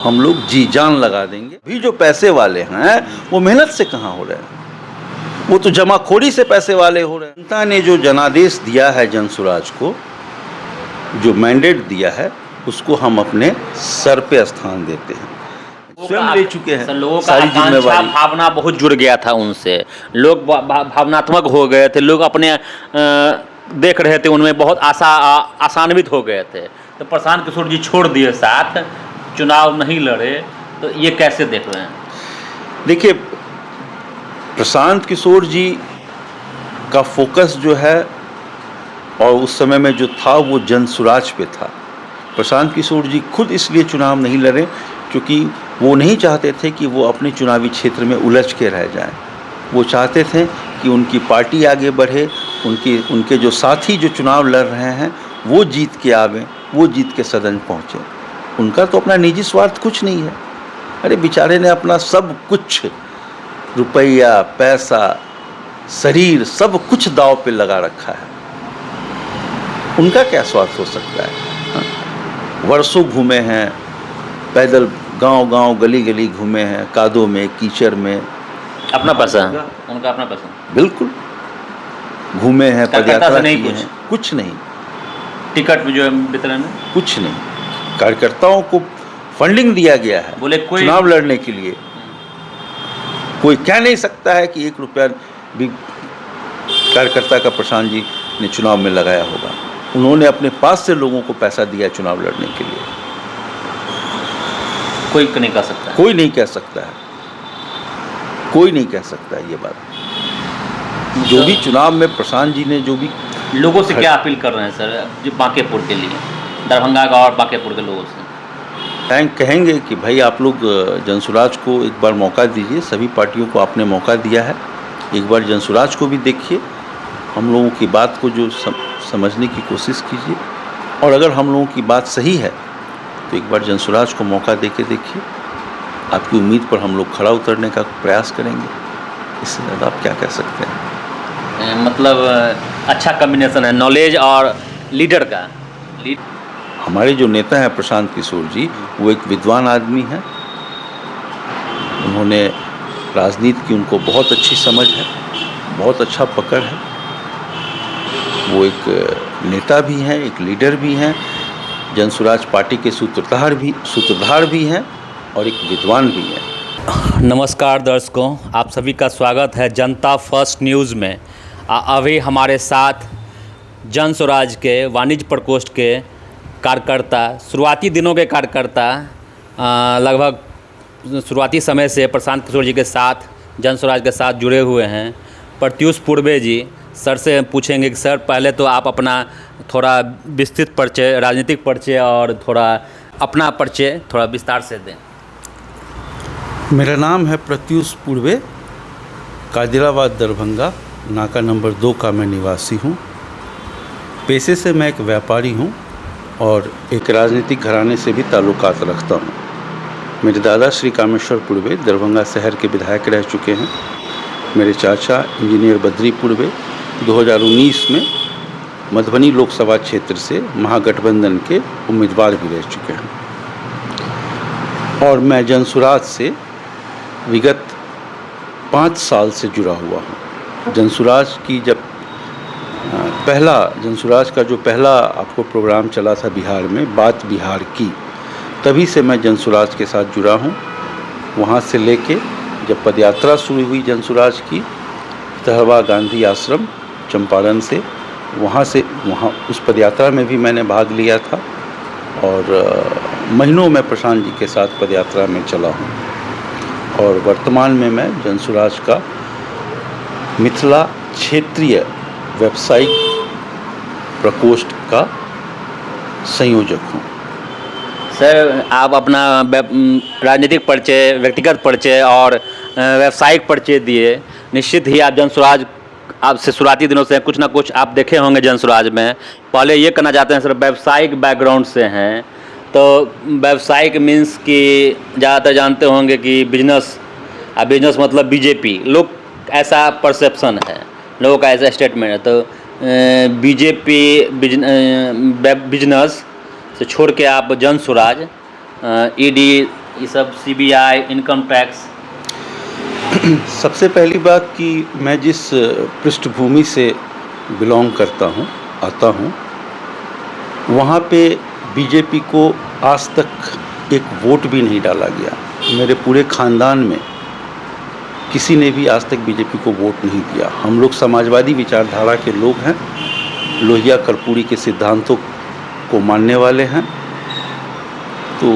हम लोग जी जान लगा देंगे। भी जो पैसे वाले हैं वो मेहनत से कहाँ हो रहे हैं, वो तो जमाखोरी से पैसे वाले हो रहे हैं। जनता ने जो जनादेश दिया है जनसुराज को, जो मैंडेट दिया है, उसको हम अपने सर पे स्थान देते हैं। स्वयं ले चुके हैं लोगों का सारी आकांक्षा जिम्मेवारी। भावना बहुत जुड़ गया था उनसे, लोग भावनात्मक हो गए थे, लोग अपने देख रहे थे, उनमें बहुत आशान्वित हो गए थे। तो प्रशांत किशोर जी छोड़ दिए साथ, चुनाव नहीं लड़े, तो ये कैसे देख रहे हैं? देखिए, प्रशांत किशोर जी का फोकस जो है और उस समय में जो था वो जनसुराज पे था। प्रशांत किशोर जी खुद इसलिए चुनाव नहीं लड़े क्योंकि वो नहीं चाहते थे कि वो अपने चुनावी क्षेत्र में उलझ के रह जाएं। वो चाहते थे कि उनकी पार्टी आगे बढ़े, उनके जो साथी जो चुनाव लड़ रहे हैं वो जीत के आवें, वो जीत के सदन पहुँचें। उनका तो अपना निजी स्वार्थ कुछ नहीं है। अरे बेचारे ने अपना सब कुछ, रुपया, पैसा, शरीर, सब कुछ दांव पे लगा रखा है। उनका क्या स्वार्थ हो सकता है? वर्षों घूमे हैं, पैदल गांव-गांव, गली-गली घूमे हैं, कादों में, कीचड़ में। अपना पैसा, उनका अपना पैसा, बिल्कुल घूमे हैं, पदयात्रा नहीं, किए हैं, कुछ नहीं। टिकट जो वितरण में कुछ नहीं। कार्यकर्ताओं को फंडिंग दिया गया है बोले कोई चुनाव लड़ने के लिए। कोई कह नहीं सकता है कि 1 रुपया भी कार्यकर्ता का प्रशांत जी ने चुनाव में लगाया होगा। उन्होंने अपने पास से लोगों को पैसा दिया चुनाव लड़ने के लिए। कोई नहीं कह सकता, कोई नहीं कह सकता है, कोई नहीं कह सकता है ये बात। जो भी चुनाव में प्रशांत जी ने जो भी लोगों से क्या अपील कर रहे हैं सर, जो बांकेपुर के लिए, दरभंगा का और बांकेपुर के लोगों से? कहेंगे कि भाई आप लोग जनसुराज को एक बार मौका दीजिए। सभी पार्टियों को आपने मौका दिया है, एक बार जनसुराज को भी देखिए, हम लोगों की बात को जो समझने की कोशिश कीजिए, और अगर हम लोगों की बात सही है तो एक बार जनसुराज को मौका दे के देखिए। आपकी उम्मीद पर हम लोग खरा उतरने का प्रयास करेंगे। इससे ज़्यादा आप क्या कह सकते हैं? मतलब अच्छा कॉम्बिनेशन है नॉलेज और लीडर का। हमारे जो नेता हैं प्रशांत किशोर जी, वो एक विद्वान आदमी हैं। उन्होंने राजनीति की उनको बहुत अच्छी समझ है, बहुत अच्छा पकड़ है। वो एक नेता भी हैं, एक लीडर भी हैं, जनसुराज पार्टी के सूत्रधार भी हैं और एक विद्वान भी हैं। नमस्कार दर्शकों, आप सभी का स्वागत है जनता फर्स्ट न्यूज़ में। अभी हमारे साथ जनसुराज के वाणिज्य प्रकोष्ठ के कार्यकर्ता, शुरुआती दिनों के कार्यकर्ता, लगभग शुरुआती समय से प्रशांत किशोर जी के साथ, जनसुराज के साथ जुड़े हुए हैं, प्रत्युष पूर्वे जी। सर से पूछेंगे कि सर पहले तो आप अपना थोड़ा विस्तृत परिचय, राजनीतिक परिचय और थोड़ा अपना परिचय थोड़ा विस्तार से दें। मेरा नाम है प्रत्युष पूर्वे, कादिराबाद दरभंगा नाका नंबर 2 का मैं निवासी हूँ। पेशे से मैं एक व्यापारी हूँ और एक राजनीतिक घराने से भी ताल्लुकात रखता हूँ। मेरे दादा श्री कामेश्वर पूर्वे दरभंगा शहर के विधायक रह चुके हैं। मेरे चाचा इंजीनियर बद्री पूर्वे 2019 में मधुबनी लोकसभा क्षेत्र से महागठबंधन के उम्मीदवार भी रह चुके हैं। और मैं जनसुराज से विगत 5 साल से जुड़ा हुआ हूँ। जनसुराज का जो पहला आपको प्रोग्राम चला था बिहार में, बात बिहार की, तभी से मैं जनसुराज के साथ जुड़ा हूँ। वहाँ से लेके जब पदयात्रा शुरू हुई जनसुराज की, तहवा गांधी आश्रम चंपारण से, वहाँ उस पदयात्रा में भी मैंने भाग लिया था और महीनों में प्रशांत जी के साथ पदयात्रा में चला हूँ। और वर्तमान में मैं जनसुराज का मिथिला क्षेत्रीय व्यावसायिक प्रकोष्ठ का संयोजक हूँ। सर आप अपना राजनीतिक परिचय, व्यक्तिगत परिचय और व्यावसायिक परिचय दिए। निश्चित ही आप जनसुराज, आपसे शुरुआती दिनों से कुछ ना कुछ आप देखे होंगे जनसुराज में। पहले ये कहना चाहते हैं सर, व्यावसायिक बैकग्राउंड से हैं, तो व्यावसायिक मीन्स कि ज़्यादातर जानते होंगे कि बिजनेस मतलब बीजेपी, लोग ऐसा परसेप्शन है, लोगों का ऐसा स्टेटमेंट है। तो बीजेपी बिजनेस से छोड़ के आप जनसुराज ईडी ये सब सीबीआई, इनकम टैक्स? सबसे पहली बात कि मैं जिस पृष्ठभूमि से बिलोंग करता हूँ, आता हूँ, वहाँ पे बीजेपी को आज तक एक वोट भी नहीं डाला गया। मेरे पूरे ख़ानदान में किसी ने भी आज तक बीजेपी को वोट नहीं दिया। हम लोग समाजवादी विचारधारा के लोग हैं, लोहिया कर्पूरी के सिद्धांतों को मानने वाले हैं, तो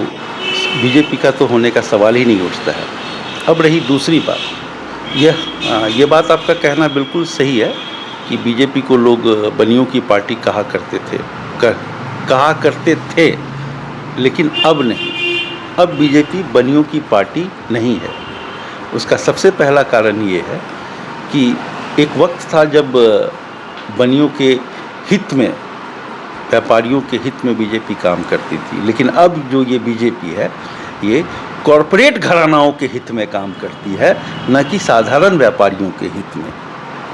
बीजेपी का तो होने का सवाल ही नहीं उठता है। अब रही दूसरी बात, ये बात आपका कहना बिल्कुल सही है कि बीजेपी को लोग बनियों की पार्टी कहा करते थे, लेकिन अब नहीं। अब बीजेपी बनियों की पार्टी नहीं है। उसका सबसे पहला कारण ये है कि एक वक्त था जब बनियों के हित में, व्यापारियों के हित में बीजेपी काम करती थी, लेकिन अब जो ये बीजेपी है ये कॉरपोरेट घरानाओं के हित में काम करती है, न कि साधारण व्यापारियों के हित में।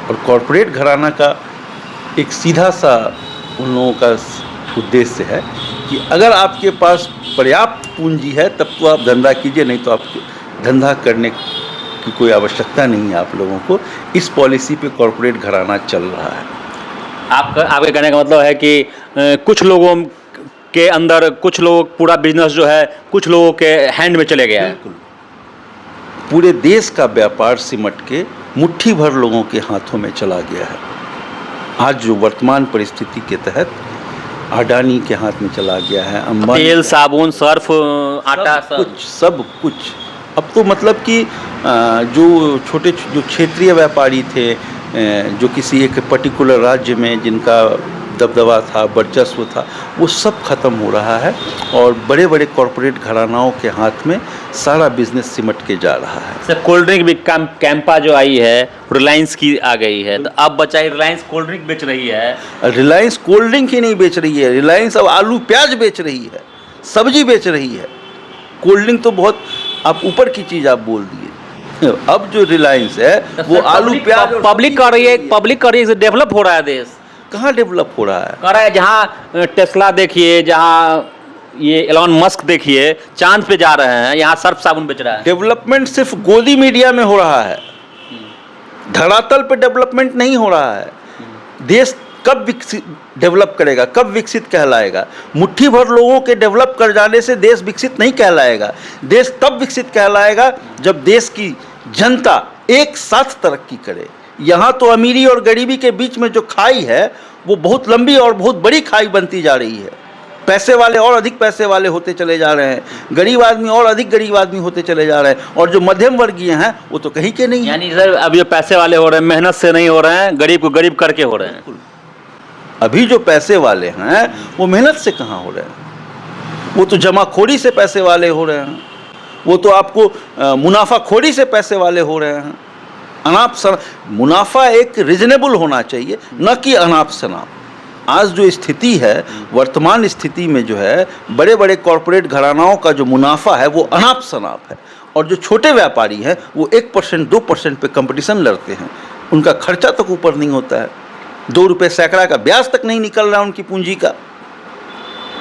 और कॉरपोरेट घराना का एक सीधा सा उन लोगों का उद्देश्य है कि अगर आपके पास पर्याप्त पूंजी है तब तो आप धंधा कीजिए, नहीं तो आप धंधा करने की कोई आवश्यकता नहीं है आप लोगों को। इस पॉलिसी पे कॉरपोरेट घराना चल रहा है। आपके कहने का मतलब है कि कुछ लोगों के अंदर, कुछ लोग, पूरा बिजनेस जो है कुछ लोगों के हैंड में चले गया है। बिल्कुल, पूरे देश का व्यापार सिमट के मुट्ठी भर लोगों के हाथों में चला गया है। आज जो वर्तमान परिस्थिति के तहत अडानी के हाथ में चला गया है, अंबानी, तेल, साबुन, सर्फ, आटा, सब कुछ। अब तो मतलब कि जो क्षेत्रीय व्यापारी थे, जो किसी एक पर्टिकुलर राज्य में जिनका दबदबा था, वर्चस्व था, वो सब खत्म हो रहा है और बड़े बड़े कॉरपोरेट घरानाओं के हाथ में सारा बिजनेस सिमट के जा रहा है। सर, कोल्ड ड्रिंक भी कैंपा जो आई है रिलायंस की आ गई है, तो अब बचा रिलायंस कोल्ड ड्रिंक बेच रही है। रिलायंस कोल्ड ड्रिंक ही नहीं बेच रही है, रिलायंस अब आलू प्याज बेच रही है, सब्जी बेच रही है। कोल्ड ड्रिंक तो बहुत आप ऊपर की चीज़ आप बोल दिए। अब जो रिलायंस है वो आलू प्याज, पब्लिक कर रही है, डेवलप हो रहा है देश। कहाँ डेवलप हो रहा है? कर रहा है, जहाँ टेस्ला देखिए, जहाँ ये एलॉन मस्क देखिए चांद पे जा रहे हैं, यहाँ सर्फ साबुन बेच रहा है। डेवलपमेंट सिर्फ गोदी मीडिया में हो रहा है, धरातल पे डेवलपमेंट नहीं हो रहा है। देश कब डेवलप करेगा, कब विकसित कहलाएगा? मुट्ठी भर लोगों के डेवलप कर जाने से देश विकसित नहीं कहलाएगा। देश तब विकसित कहलाएगा जब देश की जनता एक साथ तरक्की करे। यहाँ तो अमीरी और गरीबी के बीच में जो खाई है वो बहुत लंबी और बहुत बड़ी खाई बनती जा रही है। पैसे वाले और अधिक पैसे वाले होते चले जा रहे हैं, गरीब आदमी और अधिक गरीब आदमी होते चले जा रहे हैं, और जो मध्यम वर्गीय हैं वो तो कहीं के नहीं। यानी सर, अब जो पैसे वाले हो रहे हैं मेहनत से नहीं हो रहे हैं, गरीब को गरीब करके हो रहे हैं। अभी जो पैसे वाले हैं वो मेहनत से कहाँ हो रहे हैं, वो तो जमाखोरी से पैसे वाले हो रहे हैं, वो तो आपको मुनाफाखोरी से पैसे वाले हो रहे हैं। मुनाफा एक रिजनेबल होना चाहिए, न कि अनाप शनाप। आज जो स्थिति है, वर्तमान स्थिति में जो है, बड़े बड़े कॉरपोरेट घरानाओं का जो मुनाफा है वो अनाप शनाप है, और जो छोटे व्यापारी हैं वो 1% 2% पे कंपटीशन लड़ते हैं। उनका खर्चा तक ऊपर नहीं होता है, 2 रुपये सैकड़ा का ब्याज तक नहीं निकल रहा है उनकी पूंजी का।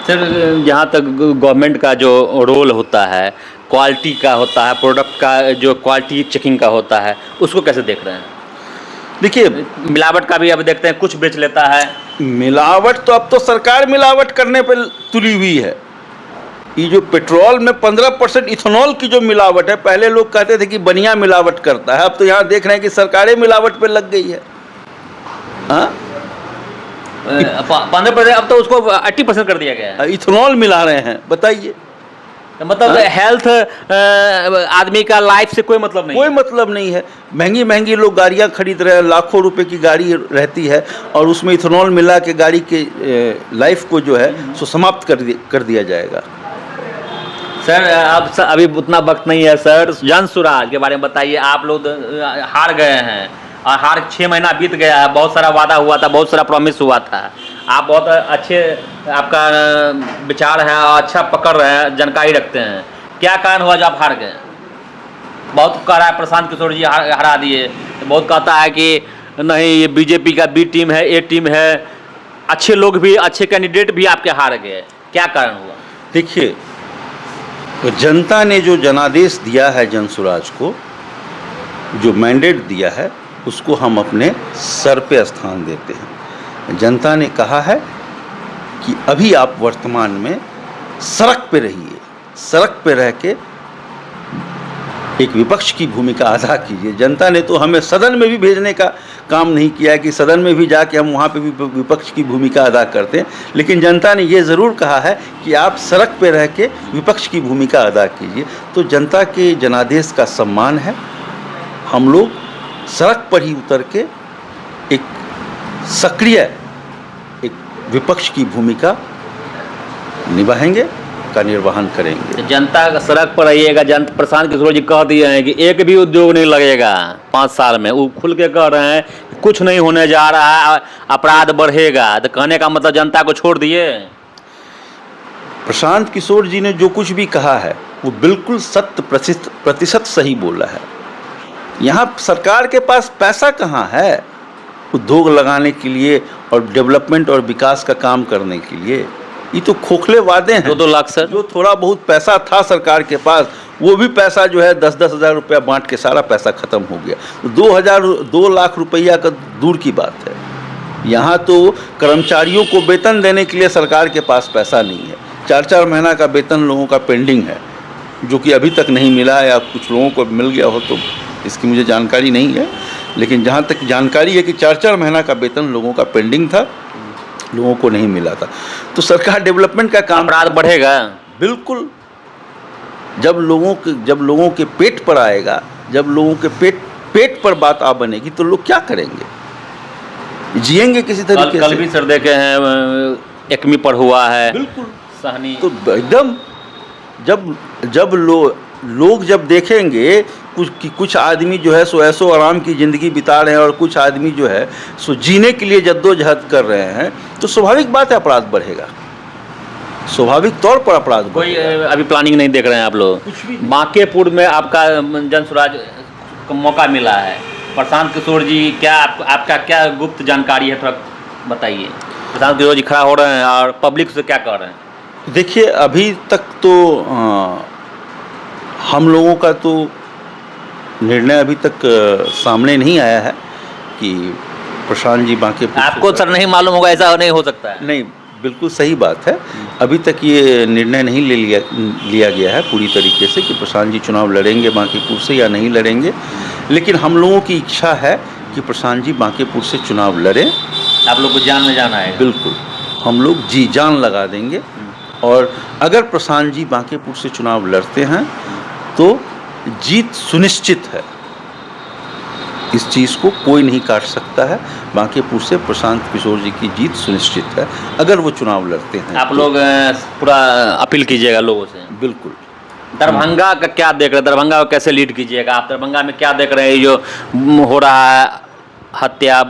सर, जहाँ तक गवर्नमेंट का जो रोल होता है, क्वालिटी का होता है, प्रोडक्ट का जो क्वालिटी चेकिंग का होता है, उसको कैसे देख रहे हैं? देखिए, मिलावट का भी अब देखते हैं, कुछ बेच लेता है। मिलावट तो अब तो सरकार मिलावट करने पर तुली हुई है। ये जो पेट्रोल में 15% इथेनॉल की जो मिलावट है, पहले लोग कहते थे कि बनिया मिलावट करता है, अब तो यहाँ देख रहे हैं कि सरकारें मिलावट पे लग गई है। हाँ, 15%, अब तो उसको 80% कर दिया गया है। इथेनॉल मिला रहे हैं, बताइए। मतलब हेल्थ आदमी का लाइफ से कोई मतलब नहीं, कोई मतलब नहीं है। महंगी महंगी लोग गाड़ियाँ खरीद रहे हैं, लाखों रुपए की गाड़ी रहती है, और उसमें इथेनॉल मिला के गाड़ी के लाइफ को जो है सो समाप्त कर दिया जाएगा। सर, अब अभी उतना वक्त नहीं है सर, जनसुराज के बारे में बताइए। आप लोग हार गए हैं, और हार 6 महीना बीत गया है, बहुत सारा वादा हुआ था, बहुत सारा प्रॉमिस हुआ था। आप बहुत अच्छे, आपका विचार है और अच्छा पकड़ रहे हैं, जानकारी रखते हैं। क्या कारण हुआ जो आप हार गए? बहुत कह रहा है प्रशांत किशोर जी हरा दिए, बहुत कहता है कि नहीं ये बीजेपी का बी टीम है, ए टीम है, अच्छे लोग भी, अच्छे कैंडिडेट भी आपके हार गए। क्या कारण हुआ? देखिए, तो जनता ने जो जनादेश दिया है जनसुराज को, जो मैंडेट दिया है, उसको हम अपने सर पे स्थान देते हैं। जनता ने कहा है कि अभी आप वर्तमान में सड़क पे रहिए, सड़क पे रह के एक विपक्ष की भूमिका अदा कीजिए। जनता ने तो हमें सदन में भी भेजने का काम नहीं किया है कि सदन में भी जाके हम वहाँ पे भी विपक्ष की भूमिका अदा करते हैं, लेकिन जनता ने ये ज़रूर कहा है कि आप सड़क पे रह के विपक्ष की भूमिका अदा कीजिए। तो जनता के जनादेश का सम्मान है, हम लोग सड़क पर ही उतर के एक सक्रिय एक विपक्ष की भूमिका निभाएंगे, का निर्वहन करेंगे। जनता का सड़क पर रहिएगा। प्रशांत किशोर जी कह दिए हैं कि एक भी उद्योग नहीं लगेगा 5 साल में। वो खुल के कह रहे हैं कुछ नहीं होने जा रहा है, अपराध बढ़ेगा। तो कहने का मतलब जनता को छोड़ दिए। प्रशांत किशोर जी ने जो कुछ भी कहा है वो बिल्कुल 100% सही बोला है। यहाँ सरकार के पास पैसा कहाँ है उद्योग लगाने के लिए और डेवलपमेंट और विकास का काम करने के लिए? ये तो खोखले वादे हैं। 2-2 लाख सर, जो थोड़ा बहुत पैसा था सरकार के पास, वो भी पैसा जो है 10-10 हज़ार रुपया बांट के सारा पैसा खत्म हो गया। 2 लाख रुपया का दूर की बात है। यहाँ तो कर्मचारियों को वेतन देने के लिए सरकार के पास पैसा नहीं है। 4-4 महीना का वेतन लोगों का पेंडिंग है, जो कि अभी तक नहीं मिला, या कुछ लोगों को मिल गया हो तो इसकी मुझे जानकारी नहीं है। लेकिन जहाँ तक जानकारी है कि 4-4 महीना का वेतन लोगों का पेंडिंग था, लोगों को नहीं मिला था। तो सरकार डेवलपमेंट का काम, अपराध बढ़ेगा बिल्कुल। जब लोगों के पेट पर आएगा, जब लोगों के पेट पर बात आ बनेगी तो लोग क्या करेंगे? जिएंगे किसी तरीके कल से। भी सर देखे हैं एकमी पर हुआ है, बिल्कुल सहनी। तो एकदम जब लोग जब देखेंगे कुछ आदमी जो है सो ऐसो आराम की ज़िंदगी बिता रहे हैं और कुछ आदमी जो है सो जीने के लिए जद्दोजहद कर रहे हैं, तो स्वाभाविक बात है अपराध बढ़ेगा, स्वाभाविक तौर पर अपराध कोई बढ़ेगा। अभी प्लानिंग नहीं देख रहे हैं आप लोग? कुछ भी बांकेपुर में आपका जनसुराज को मौका मिला है। प्रशांत किशोर जी, क्या आपका क्या गुप्त जानकारी है, थोड़ा बताइए। प्रशांत किशोर जी खड़ा हो रहे हैं और पब्लिक से क्या कह रहे हैं? देखिए, अभी तक तो हम लोगों का तो निर्णय अभी तक सामने नहीं आया है कि प्रशांत जी बांकेपुर। आपको सर नहीं मालूम होगा, ऐसा नहीं हो सकता है। नहीं, बिल्कुल सही बात है। अभी तक ये निर्णय नहीं लिया गया है पूरी तरीके से कि प्रशांत जी चुनाव लड़ेंगे बांकीपुर से या नहीं लड़ेंगे, लेकिन हम लोगों की इच्छा है कि प्रशांत जी बांकीपुर से चुनाव लड़ें। आप लोग को जान में जाना है? बिल्कुल, हम लोग जी जान लगा देंगे। और अगर प्रशांत जी बांकीपुर से चुनाव लड़ते हैं तो जीत सुनिश्चित है। इस चीज़ को कोई नहीं काट सकता है। बांकीपुर से प्रशांत किशोर जी की जीत सुनिश्चित है अगर वो चुनाव लड़ते हैं। आप लोग पूरा अपील कीजिएगा लोगों से। बिल्कुल। दरभंगा का क्या देख रहे हैं? दरभंगा को कैसे लीड कीजिएगा आप? दरभंगा में क्या देख रहे हैं? जो हो रहा है, हत्या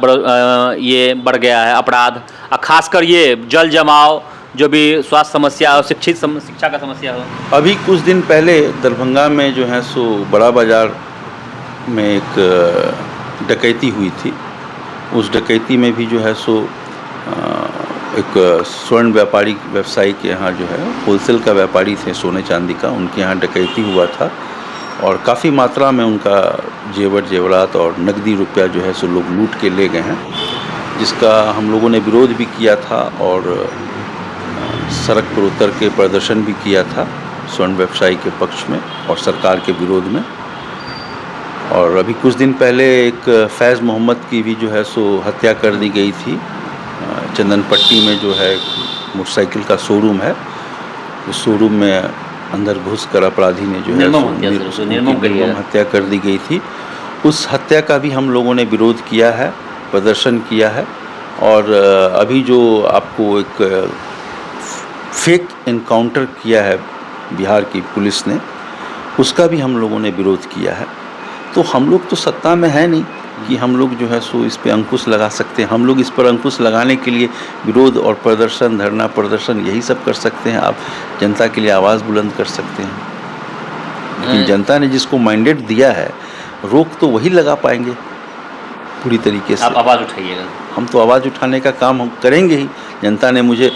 ये बढ़ गया है, अपराध, और खासकर ये जल जमाव, जो भी स्वास्थ्य समस्या हो, शिक्षा का समस्या हो। अभी कुछ दिन पहले दरभंगा में जो है सो बड़ा बाज़ार में एक डकैती हुई थी। उस डकैती में भी जो है सो एक स्वर्ण व्यवसायी के यहाँ जो है होलसेल का व्यापारी थे सोने चांदी का, उनके यहाँ डकैती हुआ था और काफ़ी मात्रा में उनका जेवरात और नकदी रुपया जो है सो लोग लूट के ले गए हैं, जिसका हम लोगों ने विरोध भी किया था और सड़क पर उतर के प्रदर्शन भी किया था स्वर्ण व्यवसायी के पक्ष में और सरकार के विरोध में। और अभी कुछ दिन पहले एक फैज़ मोहम्मद की भी जो है सो हत्या कर दी गई थी। चंदनपट्टी में जो है मोटरसाइकिल का शोरूम है, उस शोरूम में अंदर घुसकर अपराधी ने जो है निर्मम हत्या कर दी गई थी। उस हत्या का भी हम लोगों ने विरोध किया है, प्रदर्शन किया है। और अभी जो आपको एक फेक एनकाउंटर किया है बिहार की पुलिस ने, उसका भी हम लोगों ने विरोध किया है। तो हम लोग तो सत्ता में है नहीं कि हम लोग जो है सो इस पे अंकुश लगा सकते हैं। हम लोग इस पर अंकुश लगाने के लिए विरोध और प्रदर्शन, धरना प्रदर्शन, यही सब कर सकते हैं। आप जनता के लिए आवाज़ बुलंद कर सकते हैं, लेकिन जनता ने जिसको मैंडेट दिया है रोक तो वही लगा पाएंगे पूरी तरीके से। आप आवाज़ उठाइएगा। हम तो आवाज़ उठाने का काम हम करेंगे ही। जनता ने मुझे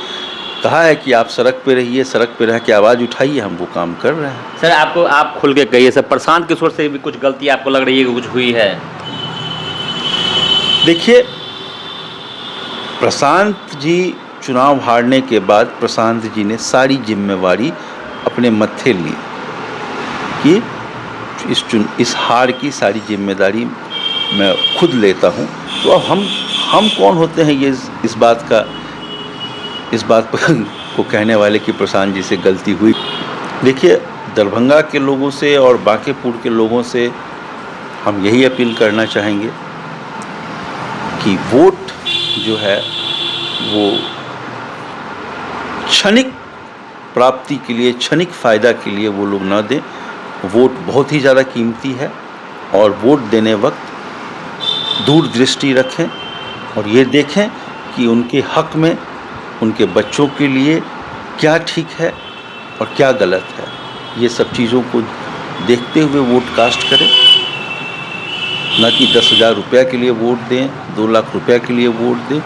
कहा है कि आप सड़क पे रहिए, सड़क पे रह के आवाज़ उठाइए, हम वो काम कर रहे हैं। सर आप खुल के कहिए सर, प्रशांत किशोर से भी कुछ गलती आपको लग रही है कि कुछ हुई है? देखिए, प्रशांत जी चुनाव हारने के बाद प्रशांत जी ने सारी जिम्मेवारी अपने मत्थे ली कि इस हार की सारी जिम्मेदारी मैं खुद लेता हूँ। तो अब हम कौन होते हैं ये इस बात को कहने वाले कि प्रशांत जी से गलती हुई। देखिए, दरभंगा के लोगों से और बांकेपुर के लोगों से हम यही अपील करना चाहेंगे कि वोट जो है वो क्षणिक प्राप्ति के लिए, क्षणिक फ़ायदा के लिए वो लोग ना दें। वोट बहुत ही ज़्यादा कीमती है और वोट देने वक्त दूरदृष्टि रखें और ये देखें कि उनके हक में, उनके बच्चों के लिए क्या ठीक है और क्या गलत है। ये सब चीज़ों को देखते हुए वोट कास्ट करें, न कि 10,000 रुपया के लिए वोट दें, 2 लाख रुपया के लिए वोट दें,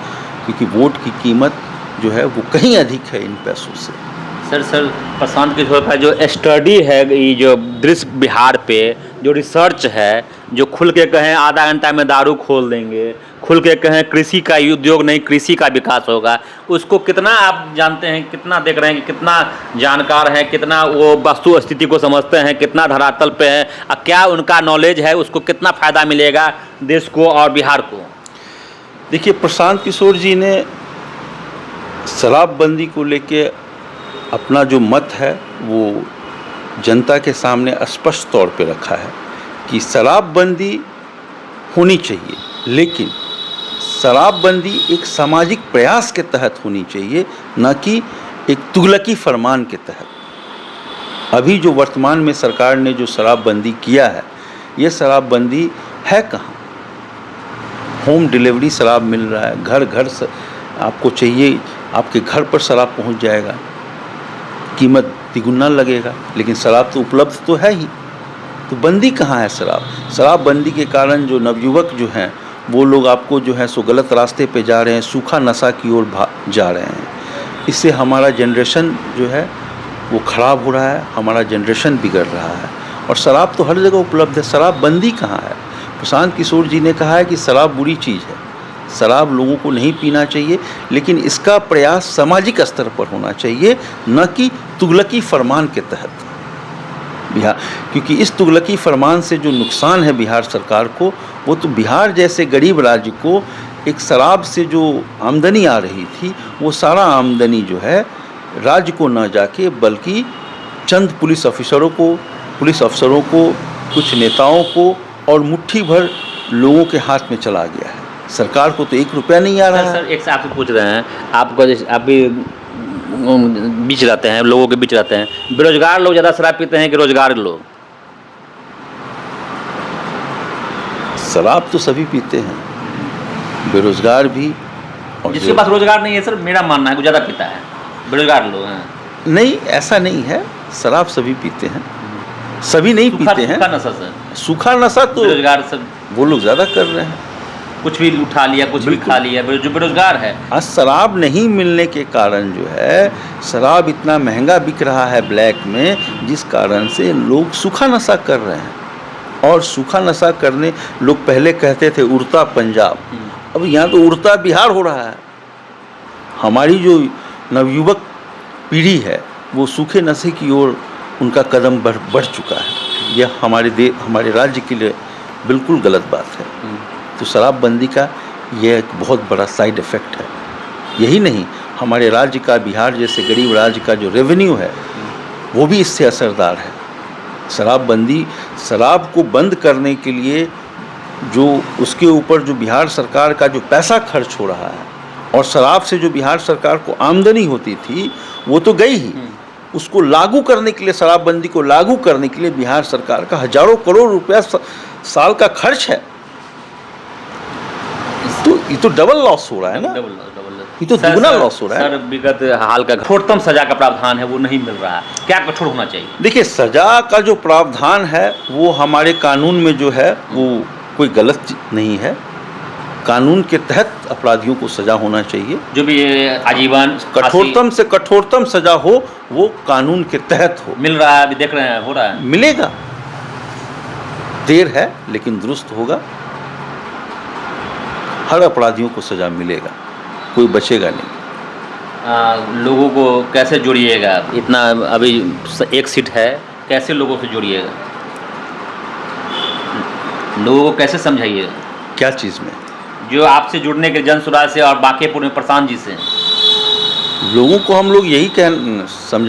क्योंकि वोट की कीमत जो है वो कहीं अधिक है इन पैसों से। सर प्रशांत किशोर का जो स्टडी है, ये जो दृश्य बिहार पे जो रिसर्च है, जो खुल के कहें आधा घंटा में दारू खोल देंगे, खुल के कहें कृषि का उद्योग नहीं कृषि का विकास होगा, उसको कितना आप जानते हैं, कितना देख रहे हैं कि कितना जानकार है, कितना वो वस्तु स्थिति को समझते हैं, कितना धरातल पे है, और क्या उनका नॉलेज है, उसको कितना फ़ायदा मिलेगा देश को और बिहार को? देखिए, प्रशांत किशोर जी ने शराबबंदी को लेके अपना जो मत है वो जनता के सामने स्पष्ट तौर पे रखा है कि शराबबंदी होनी चाहिए, लेकिन शराबबंदी एक सामाजिक प्रयास के तहत होनी चाहिए, न कि एक तुगलकी फरमान के तहत। अभी जो वर्तमान में सरकार ने जो शराबबंदी किया है, ये शराबबंदी है कहाँ? होम डिलीवरी शराब मिल रहा है, घर घर आपको चाहिए, आपके घर पर शराब पहुंच जाएगा, कीमत तिगुना लगेगा, लेकिन शराब तो उपलब्ध तो है ही। तो बंदी कहाँ है शराबबंदी के कारण जो नवयुवक जो हैं वो लोग आपको जो है सो गलत रास्ते पे जा रहे हैं, सूखा नशा की ओर जा रहे हैं। इससे हमारा जनरेशन जो है वो ख़राब हो रहा है, हमारा जनरेशन बिगड़ रहा है। और शराब तो हर जगह उपलब्ध है, शराबबंदी कहाँ है? प्रशांत किशोर जी ने कहा है कि शराब बुरी चीज़ है, शराब लोगों को नहीं पीना चाहिए, लेकिन इसका प्रयास सामाजिक स्तर पर होना चाहिए, न कि तुगलकी फरमान के तहत। बिहार, क्योंकि इस तुगलकी फरमान से जो नुकसान है बिहार सरकार को, वो तो बिहार जैसे गरीब राज्य को एक शराब से जो आमदनी आ रही थी, वो सारा आमदनी जो है राज्य को न जाके बल्कि चंद पुलिस अफसरों को, कुछ नेताओं को और मुट्ठी भर लोगों के हाथ में चला गया है। सरकार को तो 1 रुपया नहीं आ रहा है। सर एक से आपसे पूछ रहे हैं, आपको आप भी बीच रहते हैं, लोगों के बीच रहते हैं, बेरोजगार लोग ज़्यादा शराब पीते हैं कि रोजगार लोग? शराब तो सभी पीते हैं, बेरोजगार भी। और जिसके पास रोजगार नहीं है सर, मेरा मानना है वो ज़्यादा पीता है, बेरोजगार लोग हैं। नहीं, ऐसा नहीं है, शराब सभी पीते हैं, सभी नहीं पीते हैं। सूखा नशा सर, सूखा नशा तो बेरोजगार सब वो लोग ज़्यादा कर रहे हैं, कुछ भी उठा लिया, कुछ भी खा लिया, जो बेरोजगार है। आज शराब नहीं मिलने के कारण जो है शराब इतना महंगा बिक रहा है ब्लैक में, जिस कारण से लोग सूखा नशा कर रहे हैं। और सूखा नशा करने लोग पहले कहते थे उड़ता पंजाब, अब यहाँ तो उड़ता बिहार हो रहा है। हमारी जो नवयुवक पीढ़ी है वो सूखे नशे की ओर उनका कदम बढ़ चुका है। यह हमारे राज्य के लिए बिल्कुल गलत बात है। तो शराबबंदी का यह एक बहुत बड़ा साइड इफ़ेक्ट है। यही नहीं, हमारे राज्य का, बिहार जैसे गरीब राज्य का जो रेवेन्यू है वो भी इससे असरदार है। शराबबंदी, शराब को बंद करने के लिए जो उसके ऊपर जो बिहार सरकार का जो पैसा खर्च हो रहा है, और शराब से जो बिहार सरकार को आमदनी होती थी वो तो गई ही, उसको लागू करने के लिए, शराबबंदी को लागू करने के लिए बिहार सरकार का हजारों करोड़ रुपया साल का खर्च है। तो ये तो डबल लॉस हो रहा है ना, ये तो दुगना लॉस हो रहा है। सर विगत हाल का कठोरतम सजा का प्रावधान है वो नहीं मिल रहा है, क्या कठोर होना चाहिए? देखिए, सजा का जो प्रावधान है वो हमारे कानून में जो है वो कोई गलत नहीं है। कानून के तहत अपराधियों को सजा होना चाहिए। जो भी ये आजीवन फांसी कठोरतम से कठोरतम सजा हो, वो कानून के तहत हो। मिल रहा है, अभी देख रहे हैं, हो रहा है। मिलेगा, देर है लेकिन दुरुस्त होगा। हर अपराधियों को सजा मिलेगा, कोई बचेगा नहीं। लोगों को कैसे जोड़िएगा? इतना अभी एक सीट है, कैसे लोगों से जोड़िएगा? लोगों को कैसे समझाइएगा? क्या चीज़ में? जो आपसे जुड़ने के जन सुराज से और बांकीपुर में प्रशांत जी से। लोगों को हम लोग यही समझा